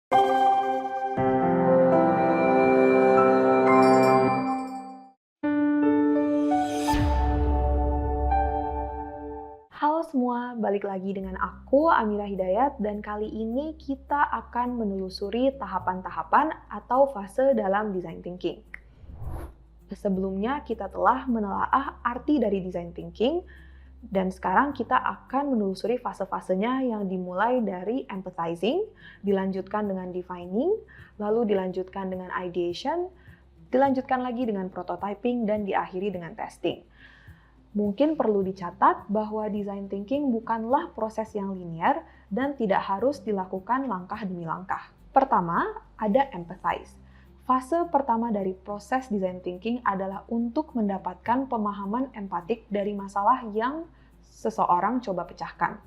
Halo semua, balik lagi dengan aku Amira Hidayat dan kali ini kita akan menelusuri tahapan-tahapan atau fase dalam design thinking. Sebelumnya kita telah menelaah arti dari design thinking dan sekarang kita akan menelusuri fase-fasenya yang dimulai dari empathizing, dilanjutkan dengan defining, lalu dilanjutkan dengan ideation, dilanjutkan lagi dengan prototyping dan diakhiri dengan testing. Mungkin perlu dicatat bahwa design thinking bukanlah proses yang linear dan tidak harus dilakukan langkah demi langkah. Pertama, ada empathize. Fase pertama dari proses design thinking adalah untuk mendapatkan pemahaman empatik dari masalah yang seseorang coba pecahkan.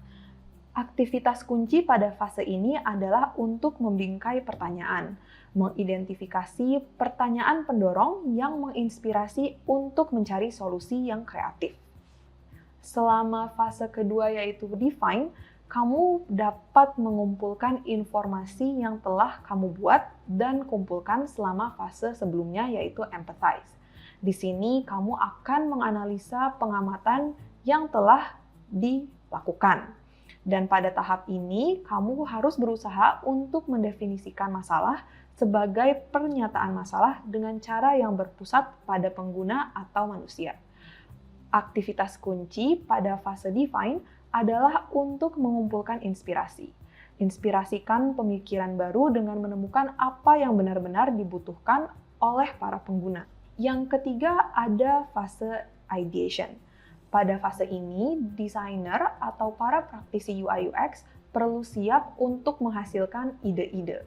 Aktivitas kunci pada fase ini adalah untuk membingkai pertanyaan, mengidentifikasi pertanyaan pendorong yang menginspirasi untuk mencari solusi yang kreatif. Selama fase kedua yaitu define, kamu dapat mengumpulkan informasi yang telah kamu buat dan kumpulkan selama fase sebelumnya yaitu empathize. Di sini kamu akan menganalisa pengamatan yang telah dilakukan. Dan pada tahap ini, kamu harus berusaha untuk mendefinisikan masalah sebagai pernyataan masalah dengan cara yang berpusat pada pengguna atau manusia. Aktivitas kunci pada fase define adalah untuk mengumpulkan inspirasi. Inspirasikan pemikiran baru dengan menemukan apa yang benar-benar dibutuhkan oleh para pengguna. Yang ketiga ada fase ideation. Pada fase ini, desainer atau para praktisi UI UX perlu siap untuk menghasilkan ide-ide.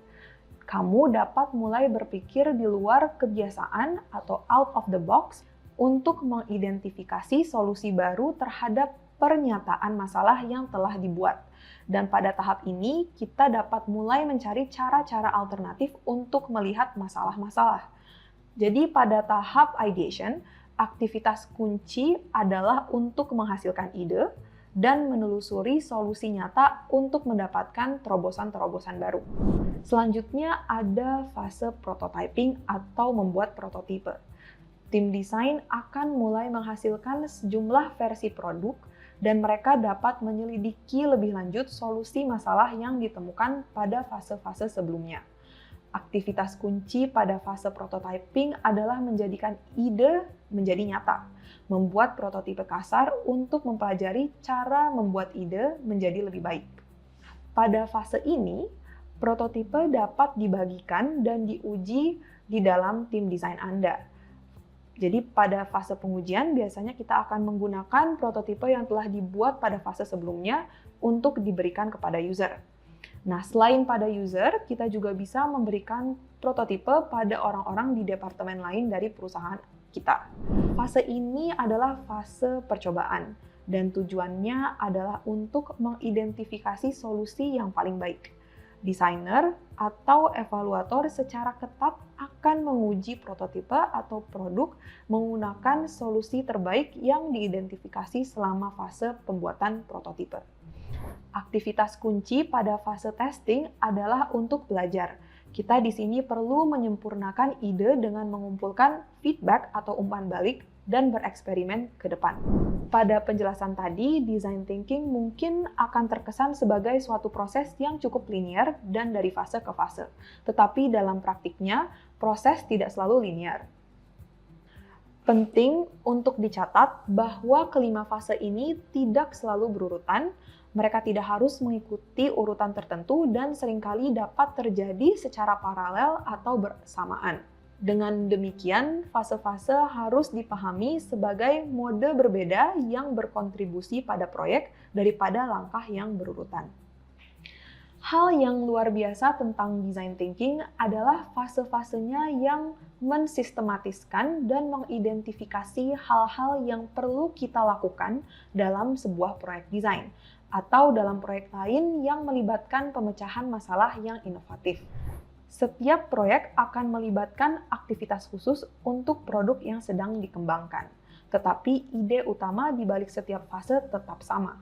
Kamu dapat mulai berpikir di luar kebiasaan atau out of the box untuk mengidentifikasi solusi baru terhadap pernyataan masalah yang telah dibuat. Dan pada tahap ini, kita dapat mulai mencari cara-cara alternatif untuk melihat masalah-masalah. Jadi pada tahap ideation, aktivitas kunci adalah untuk menghasilkan ide dan menelusuri solusi nyata untuk mendapatkan terobosan-terobosan baru. Selanjutnya ada fase prototyping atau membuat prototipe. Tim desain akan mulai menghasilkan sejumlah versi produk dan mereka dapat menyelidiki lebih lanjut solusi masalah yang ditemukan pada fase-fase sebelumnya. Aktivitas kunci pada fase prototyping adalah menjadikan ide menjadi nyata, membuat prototipe kasar untuk mempelajari cara membuat ide menjadi lebih baik. Pada fase ini, prototipe dapat dibagikan dan diuji di dalam tim desain Anda. Jadi pada fase pengujian biasanya kita akan menggunakan prototipe yang telah dibuat pada fase sebelumnya untuk diberikan kepada user. Nah, selain pada user, kita juga bisa memberikan prototipe pada orang-orang di departemen lain dari perusahaan kita. Fase ini adalah fase percobaan dan tujuannya adalah untuk mengidentifikasi solusi yang paling baik. Desainer atau evaluator secara ketat akan menguji prototipe atau produk menggunakan solusi terbaik yang diidentifikasi selama fase pembuatan prototipe. Aktivitas kunci pada fase testing adalah untuk belajar. Kita di sini perlu menyempurnakan ide dengan mengumpulkan feedback atau umpan balik dan bereksperimen ke depan. Pada penjelasan tadi, design thinking mungkin akan terkesan sebagai suatu proses yang cukup linear dan dari fase ke fase. Tetapi dalam praktiknya, proses tidak selalu linear. Penting untuk dicatat bahwa kelima fase ini tidak selalu berurutan, mereka tidak harus mengikuti urutan tertentu dan seringkali dapat terjadi secara paralel atau bersamaan. Dengan demikian, fase-fase harus dipahami sebagai mode berbeda yang berkontribusi pada proyek daripada langkah yang berurutan. Hal yang luar biasa tentang design thinking adalah fase-fasenya yang mensistematiskan dan mengidentifikasi hal-hal yang perlu kita lakukan dalam sebuah proyek desain atau dalam proyek lain yang melibatkan pemecahan masalah yang inovatif. Setiap proyek akan melibatkan aktivitas khusus untuk produk yang sedang dikembangkan, tetapi ide utama di balik setiap fase tetap sama.